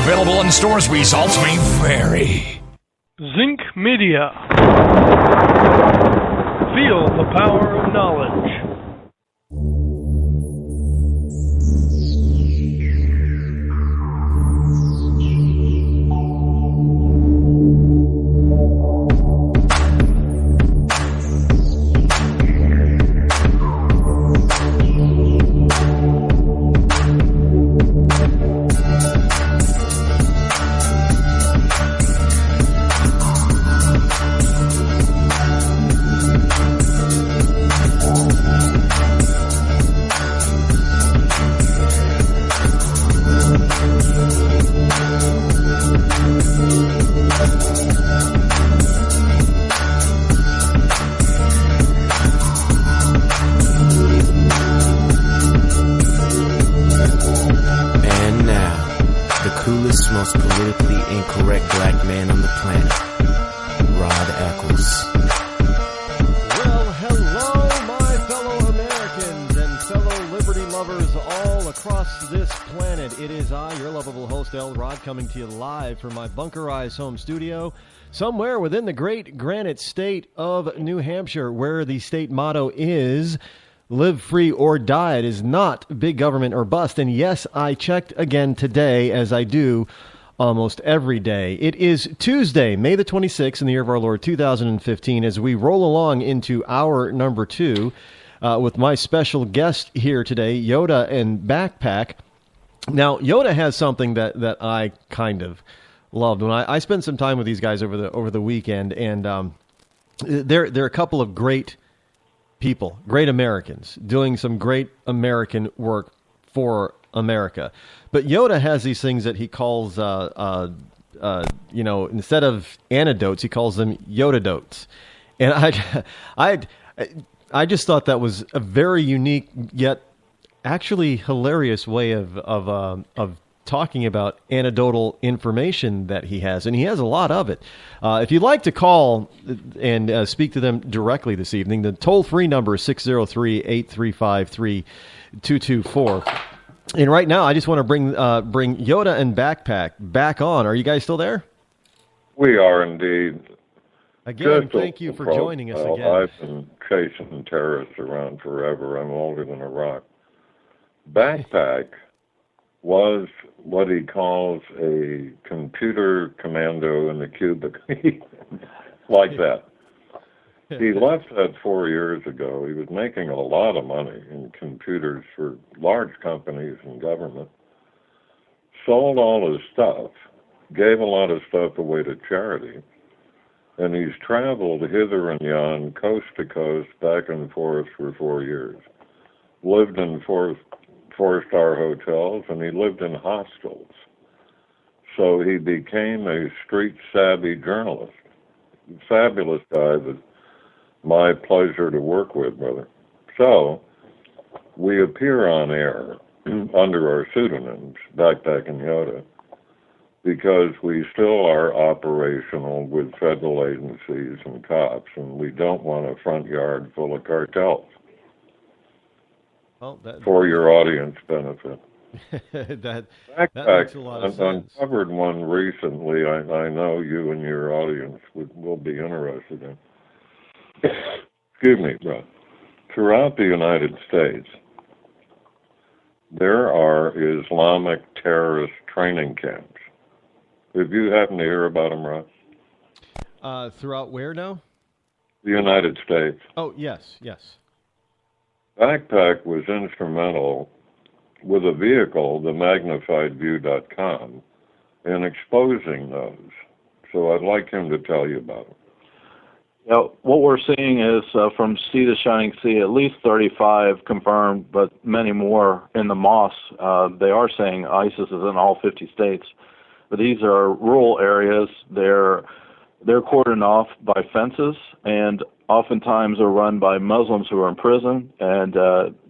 Available in stores. Results may vary. Zinc Media. Feel the power of knowledge. Most politically incorrect black man on the planet, Rod Eccles. Well, hello, my fellow Americans and fellow liberty lovers all across this planet. It is I, your lovable host, L. Rod, coming to you live from my bunkerized home studio somewhere within the great granite state of New Hampshire, where the state motto is live free or die. It is not big government or bust. And yes, I checked again today, as I do almost every day. It is Tuesday, May the 26th in the year of our Lord 2015, as we roll along into hour number 2 with my special guest here today, Yoda and Backpack. Now, Yoda has something that I kind of loved. When I spent some time with these guys over the weekend, and they're a couple of great people, great Americans, doing some great American work for America. But Yoda has these things that he calls, instead of antidotes, he calls them Yoda-dotes. And I just thought that was a very unique yet actually hilarious way of talking about anecdotal information that he has, and he has a lot of it. If you'd like to call and speak to them directly this evening, the toll-free number is 603-835-3224. And right now, I just want to bring Yoda and Backpack back on. Are you guys still there? We are indeed. Again, thank you for joining us again. I've been chasing terrorists around forever. I'm older than a rock. Backpack was what he calls a computer commando in the cubicle, like that. He left that 4 years ago. He was making a lot of money in computers for large companies and government, sold all his stuff, gave a lot of stuff away to charity, and he's traveled hither and yon, coast to coast, back and forth for 4 years, lived in four-star hotels, and he lived in hostels. So he became a street-savvy journalist. Fabulous guy that my pleasure to work with, brother. So we appear on air under our pseudonyms, Backpack and Yoda, because we still are operational with federal agencies and cops, and we don't want a front yard full of cartels. Well, for your audience benefit. that Backpack, makes a lot of sense. Uncovered one recently. I know you and your audience will be interested in. Excuse me, Rod. Throughout the United States, there are Islamic terrorist training camps. Have you happened to hear about them, Rod? Throughout where now? The United States. Oh, yes. Backpack was instrumental with a vehicle, the magnifiedview.com, in exposing those. So I'd like him to tell you about them. Yeah, what we're seeing is from sea to shining sea, at least 35 confirmed, but many more in the Moss. They are saying ISIS is in all 50 states. But these are rural areas. They're cordoned off by fences, and oftentimes are run by Muslims who are in prison, and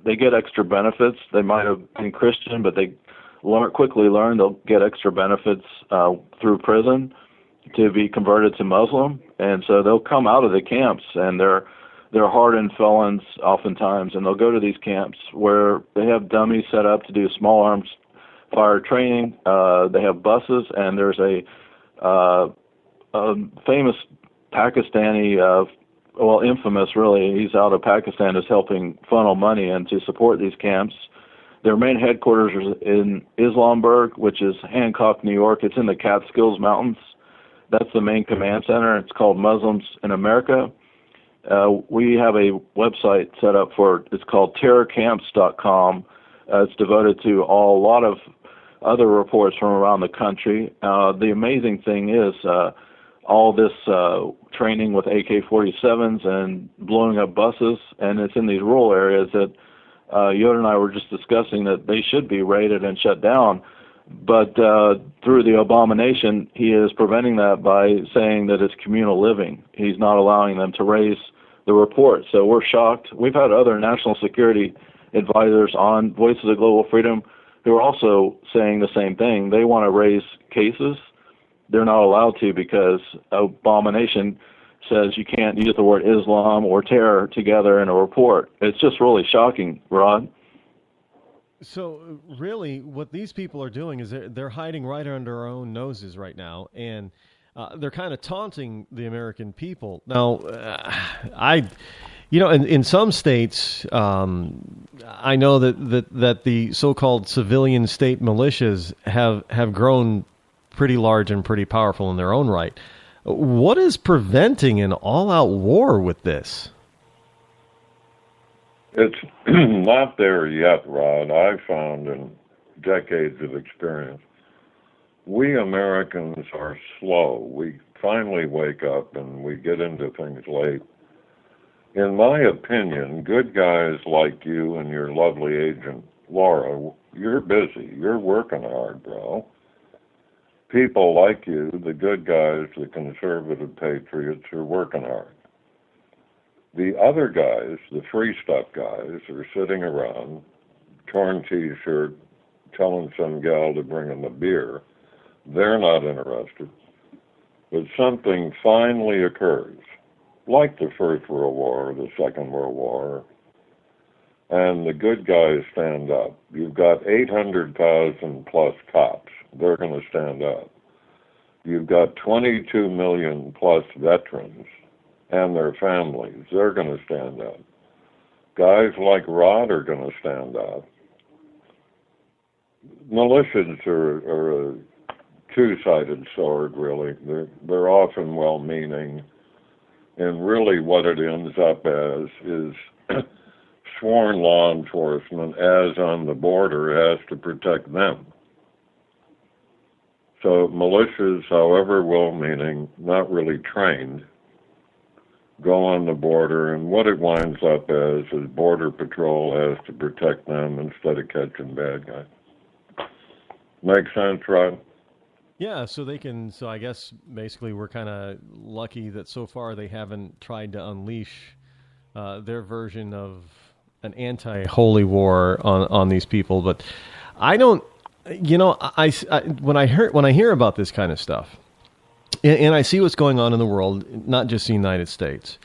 they get extra benefits. They might have been Christian, but they quickly learn they'll get extra benefits through prison to be converted to Muslim, and so they'll come out of the camps, and they're hardened felons oftentimes, and they'll go to these camps where they have dummies set up to do small arms fire training. They have buses, and there's a famous Pakistani, infamous really. He's out of Pakistan, is helping funnel money in to support these camps. Their main headquarters is in Islamburg, which is Hancock, New York. It's in the Catskills Mountains. That's the main command center. It's called Muslims in America. We have a website set up it's called terrorcamps.com. It's devoted to a lot of other reports from around the country. The amazing thing is all this training with AK-47s and blowing up buses, and it's in these rural areas that Yoda and I were just discussing that they should be raided and shut down. But through the abomination, he is preventing that by saying that it's communal living. He's not allowing them to raise the report. So we're shocked. We've had other national security advisors on Voices of Global Freedom who are also saying the same thing. They want to raise cases. They're not allowed to because abomination says you can't use the word Islam or terror together in a report. It's just really shocking, Rod. So really what these people are doing is they're hiding right under our own noses right now, and they're kind of taunting the American people. Now, in some states, I know that the so-called civilian state militias have grown pretty large and pretty powerful in their own right. What is preventing an all-out war with this? It's not there yet, Rod. I've found in decades of experience, we Americans are slow. We finally wake up and we get into things late. In my opinion, good guys like you and your lovely agent, Laura, you're busy. You're working hard, bro. People like you, the good guys, the conservative patriots, are working hard. The other guys, the free stuff guys, are sitting around, torn T-shirt, telling some gal to bring them a beer. They're not interested. But something finally occurs, like the First World War, the Second World War, and the good guys stand up. You've got 800,000 plus cops. They're going to stand up. You've got 22 million plus veterans and their families. They're going to stand up. Guys like Rod are going to stand up. Militias are a two-sided sword, really. They're often well-meaning, and really what it ends up as is sworn law enforcement, as on the border, has to protect them. So militias, however well-meaning, not really trained, go on the border, and what it winds up as is Border Patrol has to protect them instead of catching bad guys. Make sense, Rod? Yeah, so I guess basically we're kind of lucky that so far they haven't tried to unleash their version of an anti-holy war on these people. But I don't, when I hear about this kind of stuff, and I see what's going on in the world, not just the United States,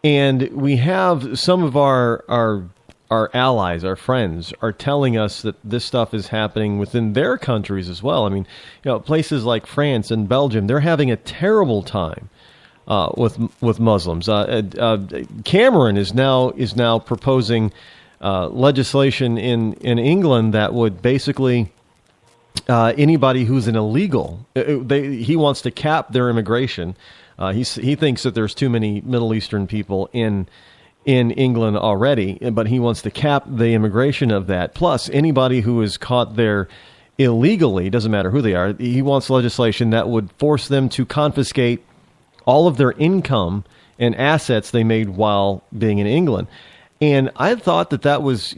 and we have some of our allies, our friends, are telling us that this stuff is happening within their countries as well. I mean, places like France and Belgium, they're having a terrible time with Muslims. Cameron is now proposing legislation in England that would basically anybody who's an illegal, he wants to cap their immigration. He thinks that there's too many Middle Eastern people in England already, but he wants to cap the immigration of that. Plus, anybody who is caught there illegally, doesn't matter who they are, he wants legislation that would force them to confiscate all of their income and assets they made while being in England. And I thought that was,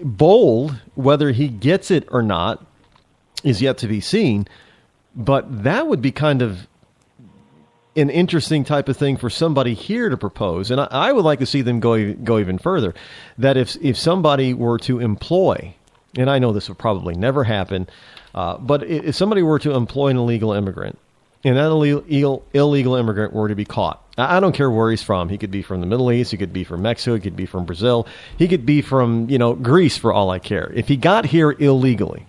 bold. Whether he gets it or not is yet to be seen. But that would be kind of an interesting type of thing for somebody here to propose. And I would like to see them go even further. That if somebody were to employ, and I know this would probably never happen, but if somebody were to employ an illegal immigrant, and that illegal immigrant were to be caught, I don't care where he's from. He could be from the Middle East. He could be from Mexico. He could be from Brazil. He could be from, Greece for all I care. If he got here illegally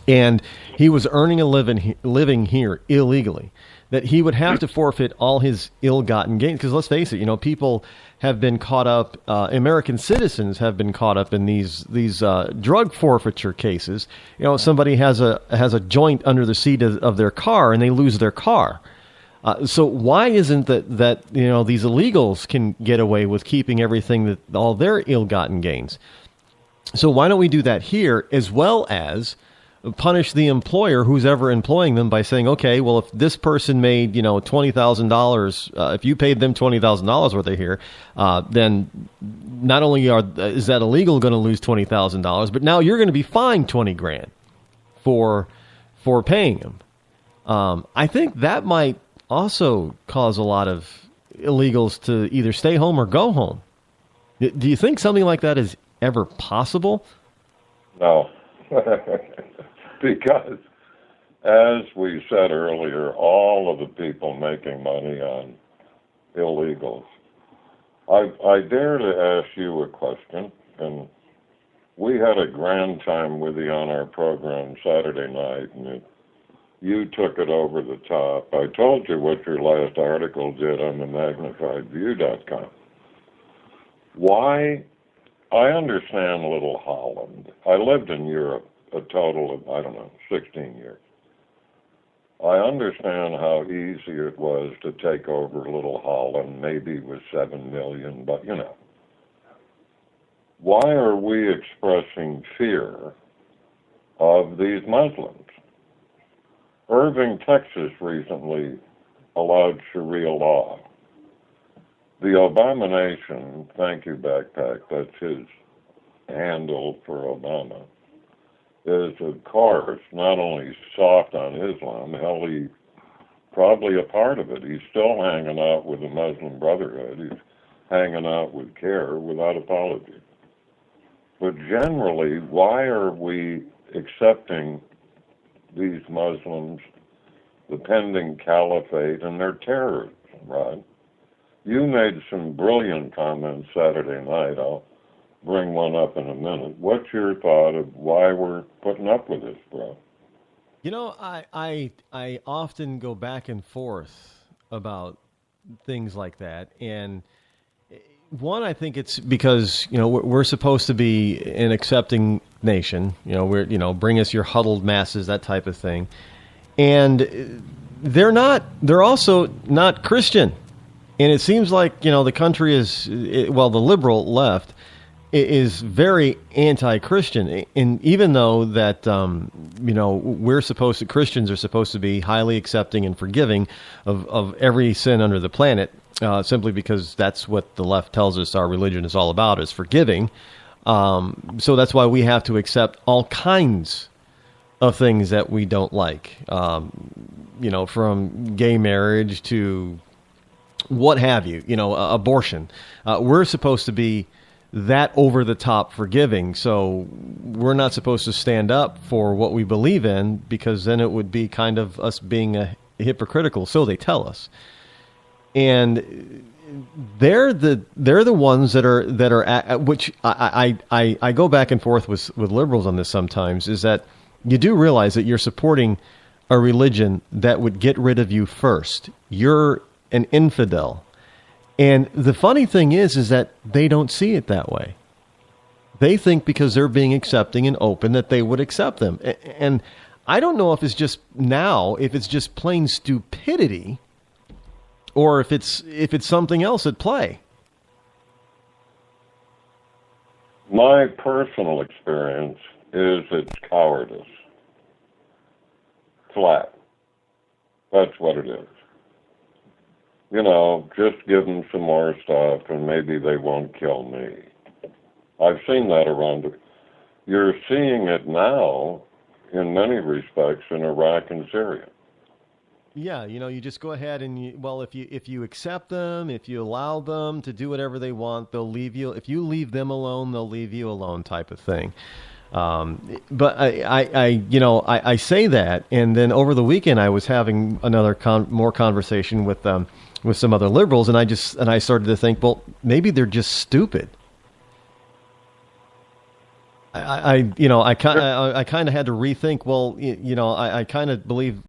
and he was earning a living here illegally, that he would have to forfeit all his ill-gotten gains. Because let's face it, people have been caught up, American citizens have been caught up in these drug forfeiture cases. Somebody has a joint under the seat of their car and they lose their car. So why isn't that these illegals can get away with keeping everything, all their ill-gotten gains? So why don't we do that here, as well as punish the employer who's ever employing them by saying, okay, well, if this person made, $20,000, if you paid them $20,000 worth of here, then not only is that illegal going to lose $20,000, but now you're going to be fined $20,000 for paying them. I think that might also cause a lot of illegals to either stay home or go home. Do you think something like that is ever possible? No. Because, as we said earlier, all of the people making money on illegals. I dare to ask you a question, and we had a grand time with you on our program Saturday night, and you took it over the top. I told you what your last article did on the magnifiedview.com. Why? I understand Little Holland. I lived in Europe a total of, 16 years. I understand how easy it was to take over Little Holland, maybe with 7 million, but why are we expressing fear of these Muslims? Irving, Texas recently allowed Sharia law. The Obama Nation, thank you, Backpack, that's his handle for Obama, is, of course, not only soft on Islam, hell, he's probably a part of it. He's still hanging out with the Muslim Brotherhood. He's hanging out with CARE without apology. But generally, why are we accepting these Muslims, the pending caliphate, and their terrorism, Rod? You made some brilliant comments Saturday night. I'll bring one up in a minute. What's your thought of why we're putting up with this, bro? I often go back and forth about things like that, and one, I think it's because we're supposed to be an accepting nation. We're bring us your huddled masses, that type of thing, and they're not. They're also not Christian, and it seems like the country is the liberal left is very anti-Christian, and even though that Christians are supposed to be highly accepting and forgiving of every sin under the planet, simply because that's what the left tells us our religion is all about, is forgiving. So that's why we have to accept all kinds of things that we don't like, from gay marriage to what have you, abortion. We're supposed to be that over-the-top forgiving, so we're not supposed to stand up for what we believe in, because then it would be kind of us being hypocritical, so they tell us. And they're the ones that are which I go back and forth with liberals on this sometimes, is that you do realize that you're supporting a religion that would get rid of you first. You're an infidel. And the funny thing is that they don't see it that way. They think because they're being accepting and open that they would accept them. And I don't know if it's just plain stupidity, or if it's something else at play. My personal experience is it's cowardice. Flat. That's what it is. Just give them some more stuff and maybe they won't kill me. I've seen that around. You're seeing it now, in many respects, in Iraq and Syria. Yeah, you just go ahead and if you accept them, if you allow them to do whatever they want, they'll leave you. If you leave them alone, they'll leave you alone, type of thing. But I say that, and then over the weekend I was having another more conversation with some other liberals, and I started to think, well, maybe they're just stupid. I kind of had to rethink. Well, I kind of believe